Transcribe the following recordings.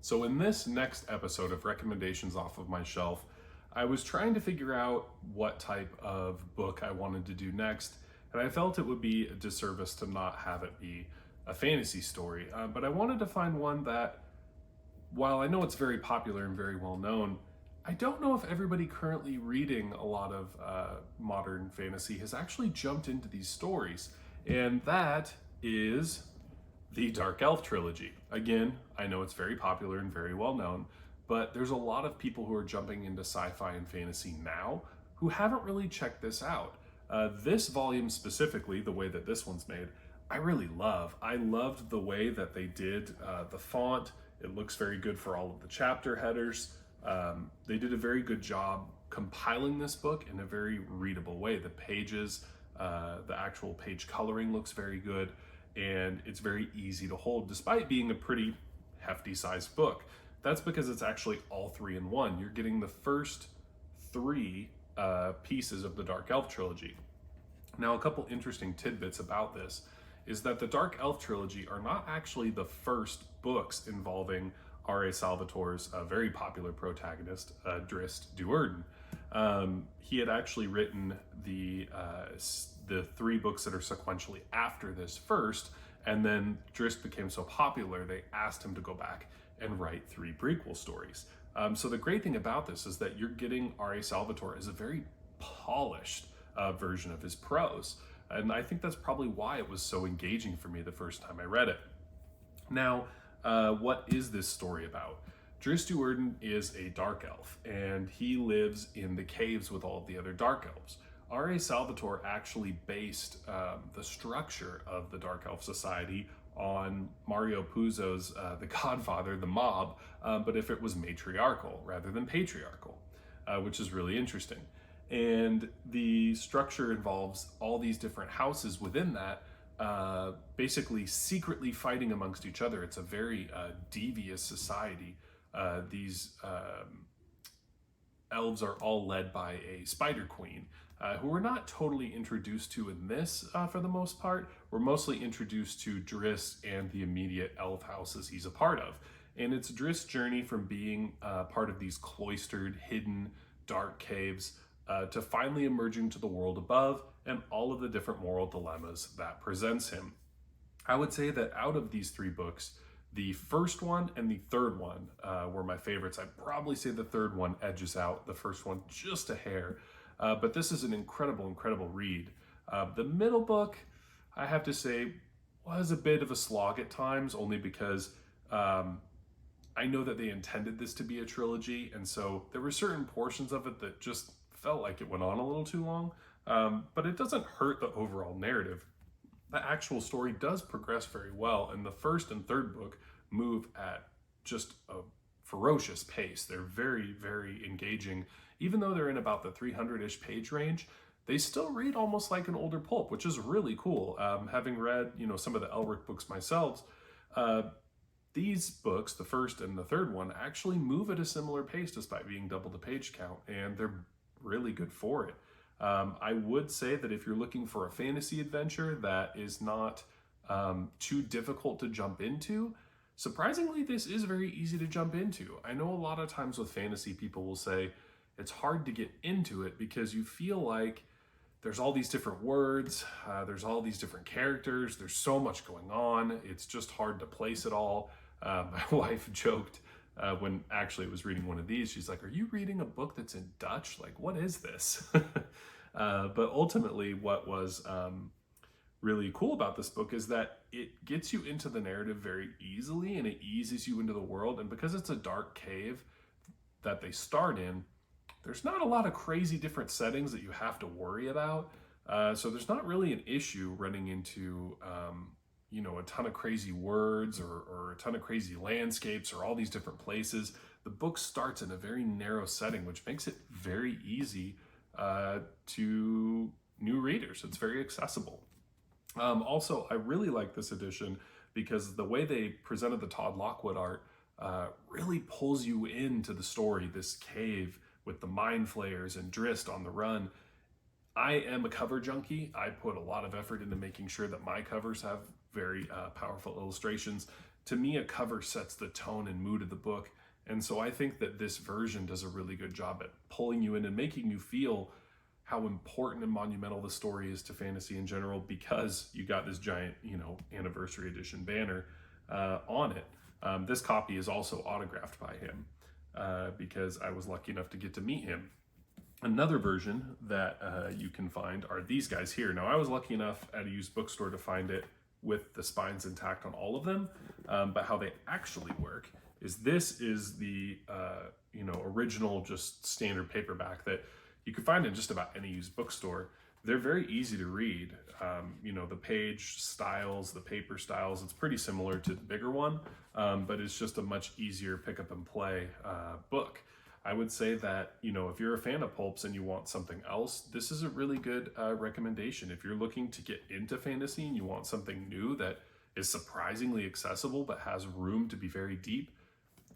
So in this next episode of Recommendations Off of My Shelf, I was trying to figure out what type of book I wanted to do next, and I felt it would be a disservice to not have it be a fantasy story. But I wanted to find one that, while I know it's very popular and very well known, I don't know if everybody currently reading a lot of modern fantasy has actually jumped into these stories, and that is the Dark Elf Trilogy. Again, I know it's very popular and very well known, but there's a lot of people who are jumping into sci-fi and fantasy now who haven't really checked this out. This volume specifically, the way that this one's made, I really love. I loved the way that they did the font. It looks very good for all of the chapter headers. They did a very good job compiling this book in a very readable way. The pages, the actual page coloring looks very good, and it's very easy to hold despite being a pretty hefty sized book. That's because it's actually all three in one. You're getting the first three pieces of the Dark Elf Trilogy. Now, a couple interesting tidbits about this is that the Dark Elf Trilogy are not actually the first books involving R.A. Salvatore's very popular protagonist, Drizzt Do'Urden. He had actually written the three books that are sequentially after this first, and then Drizzt became so popular, they asked him to go back and write three prequel stories. So the great thing about this is that you're getting R.A. Salvatore as a very polished version of his prose. And I think that's probably why it was so engaging for me the first time I read it. Now, what is this story about? Drizzt Do'Urden is a dark elf, and he lives in the caves with all of the other dark elves. R.A. Salvatore actually based the structure of the Dark Elf Society on Mario Puzo's The Godfather, The Mob, but if it was matriarchal rather than patriarchal, which is really interesting. And the structure involves all these different houses within that, basically secretly fighting amongst each other. It's a very devious society. These elves are all led by a spider queen, who we're not totally introduced to in this for the most part. We're mostly introduced to Drizzt and the immediate elf houses he's a part of. And it's Drizzt's journey from being part of these cloistered, hidden, dark caves to finally emerging to the world above and all of the different moral dilemmas that presents him. I would say that out of these three books, the first one and the third one were my favorites. I'd probably say the third one edges out the first one just a hair, but this is an incredible, incredible read. The middle book, I have to say, was a bit of a slog at times, only because I know that they intended this to be a trilogy, and so there were certain portions of it that just felt like it went on a little too long, but it doesn't hurt the overall narrative. The actual story does progress very well, and the first and third book move at just a ferocious pace. They're very, very engaging. Even though they're in about the 300-ish page range, they still read almost like an older pulp, which is really cool. Having read, some of the Elric books myself, these books, the first and the third one, actually move at a similar pace despite being double the page count, and they're really good for it. I would say that if you're looking for a fantasy adventure that is not too difficult to jump into, surprisingly, this is very easy to jump into. I know a lot of times with fantasy, people will say it's hard to get into it because you feel like there's all these different words, there's all these different characters, there's so much going on, it's just hard to place it all. My wife joked when actually I was reading one of these, she's like, "Are you reading a book that's in Dutch? Like, what is this?" But ultimately, what was really cool about this book is that it gets you into the narrative very easily, and it eases you into the world. And because it's a dark cave that they start in, there's not a lot of crazy different settings that you have to worry about. So there's not really an issue running into a ton of crazy words or a ton of crazy landscapes or all these different places. The book starts in a very narrow setting, which makes it very easy to new readers. It's very accessible. Also, I really like this edition because the way they presented the Todd Lockwood art really pulls you into the story, this cave with the mind flayers and Drizzt on the run. I am a cover junkie. I put a lot of effort into making sure that my covers have very powerful illustrations. to me, a cover sets the tone and mood of the book. And so I think that this version does a really good job at pulling you in and making you feel how important and monumental the story is to fantasy in general, because you got this giant, anniversary edition banner on it. This copy is also autographed by him because I was lucky enough to get to meet him. Another version that you can find are these guys here. Now, I was lucky enough at a used bookstore to find it with the spines intact on all of them, but how they actually work is this is the original, just standard paperback that you can find in just about any used bookstore. They're very easy to read. The page styles, the paper styles, it's pretty similar to the bigger one, but it's just a much easier pick up and play book. I would say that, if you're a fan of pulps and you want something else, this is a really good recommendation. If you're looking to get into fantasy and you want something new that is surprisingly accessible but has room to be very deep,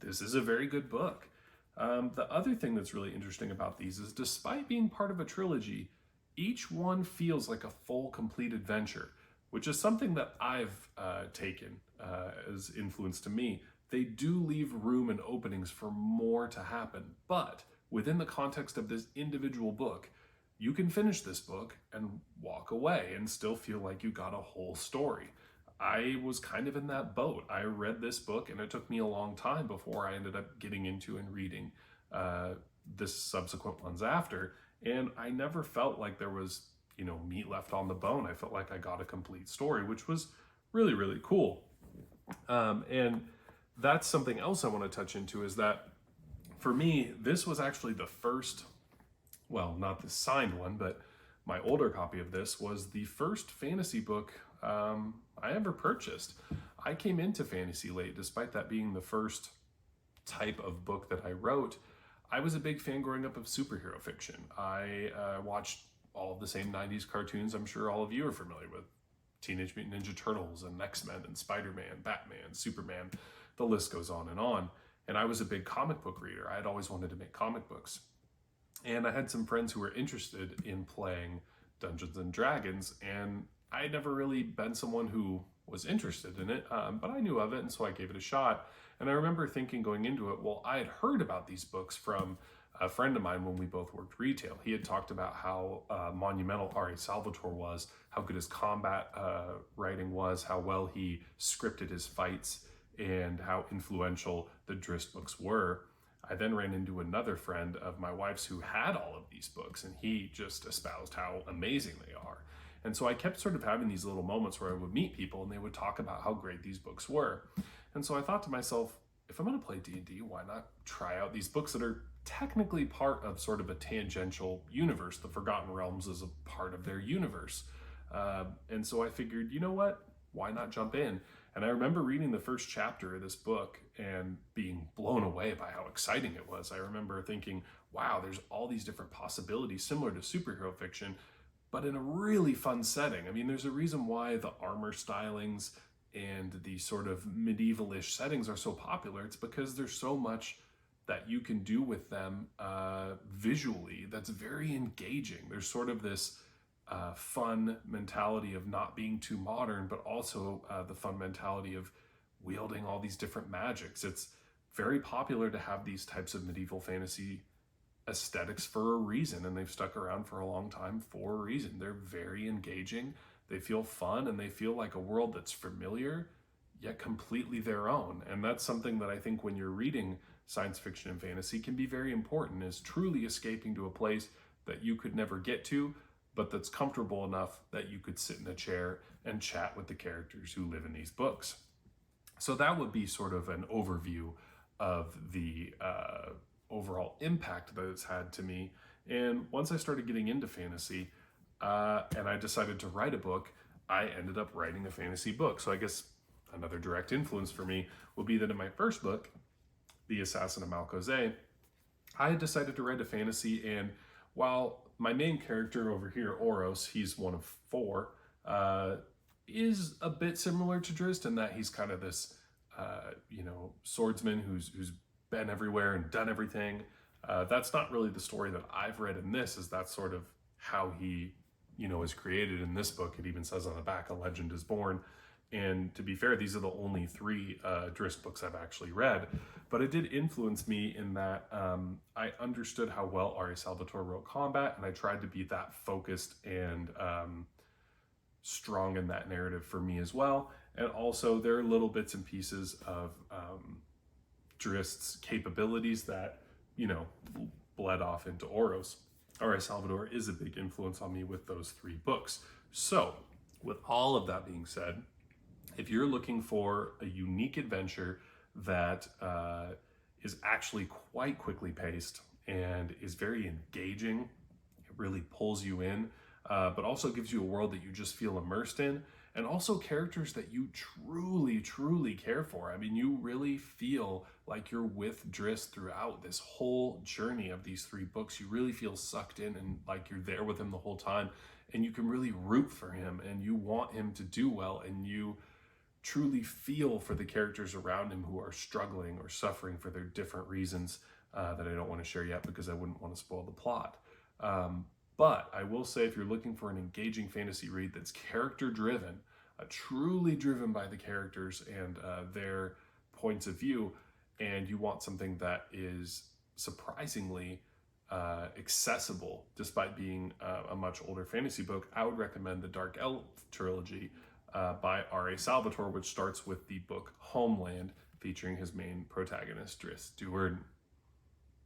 this is a very good book. The other thing that's really interesting about these is, despite being part of a trilogy, each one feels like a full, complete adventure, which is something that I've taken as influence to me. They do leave room and openings for more to happen, but within the context of this individual book, you can finish this book and walk away and still feel like you got a whole story. I was kind of in that boat. I read this book and it took me a long time before I ended up getting into and reading the subsequent ones after, and I never felt like there was, meat left on the bone. I felt like I got a complete story, which was really, really cool. And that's something else I want to touch into, is that for me, this was actually the first, well, not the signed one, but my older copy of this was the first fantasy book I ever purchased. I came into fantasy late, despite that being the first type of book that I wrote. I was a big fan growing up of superhero fiction. I watched all of the same 90s cartoons I'm sure all of you are familiar with. Teenage Mutant Ninja Turtles and X-Men and Spider-Man, Batman, Superman, the list goes on. And I was a big comic book reader. I had always wanted to make comic books. And I had some friends who were interested in playing Dungeons and Dragons, and I had never really been someone who was interested in it, but I knew of it, and so I gave it a shot. And I remember thinking going into it, well, I had heard about these books from a friend of mine when we both worked retail. He had talked about how monumental R.A. Salvatore was, how good his combat writing was, how well he scripted his fights, and how influential the Drizzt books were. I then ran into another friend of my wife's who had all of these books, and he just espoused how amazing they are. And so I kept sort of having these little moments where I would meet people and they would talk about how great these books were. And so I thought to myself, if I'm going to play D&D, why not try out these books that are technically part of sort of a tangential universe? The Forgotten Realms is a part of their universe. And so I figured, you know what? Why not jump in? And I remember reading the first chapter of this book and being blown away by how exciting it was. I remember thinking, wow, there's all these different possibilities similar to superhero fiction, but in a really fun setting. I mean, there's a reason why the armor stylings and the sort of medieval-ish settings are so popular. It's because there's so much that you can do with them visually that's very engaging. There's sort of this fun mentality of not being too modern, but also the fun mentality of wielding all these different magics. It's very popular to have these types of medieval fantasy aesthetics for a reason, and they've stuck around for a long time for a reason. They're very engaging, they feel fun, and they feel like a world that's familiar yet completely their own. And that's something that I think when you're reading science fiction and fantasy can be very important, is truly escaping to a place that you could never get to, but that's comfortable enough that you could sit in a chair and chat with the characters who live in these books. So that would be sort of an overview of the overall impact that it's had to me. And once I started getting into fantasy and I decided to write a book, I ended up writing a fantasy book. So I guess another direct influence for me will be that in my first book, The Assassin of Malcozé, I had decided to write a fantasy. And while my main character over here, Oros, he's one of four, is a bit similar to Drizzt in that he's kind of this, swordsman who's been everywhere and done everything. That's not really the story that I've read in this, is that's sort of how he, is created in this book. It even says on the back, a legend is born. And to be fair, these are the only three Drizzt books I've actually read, but it did influence me in that I understood how well R.A. Salvatore wrote combat, and I tried to be that focused and strong in that narrative for me as well. And also, there are little bits and pieces of Drizzt's capabilities that, bled off into Oros. R.A. Salvatore is a big influence on me with those three books. So, with all of that being said, if you're looking for a unique adventure that is actually quite quickly paced and is very engaging, it really pulls you in, but also gives you a world that you just feel immersed in, and also characters that you truly, truly care for. I mean, you really feel like you're with Drizzt throughout this whole journey of these three books. You really feel sucked in and like you're there with him the whole time, and you can really root for him, and you want him to do well, and you truly feel for the characters around him who are struggling or suffering for their different reasons that I don't want to share yet because I wouldn't want to spoil the plot. But I will say, if you're looking for an engaging fantasy read that's character driven, truly driven by the characters and their points of view, and you want something that is surprisingly accessible despite being a much older fantasy book, I would recommend the Dark Elf Trilogy by R.A. Salvatore, which starts with the book Homeland, featuring his main protagonist, Drizzt Do'Urden.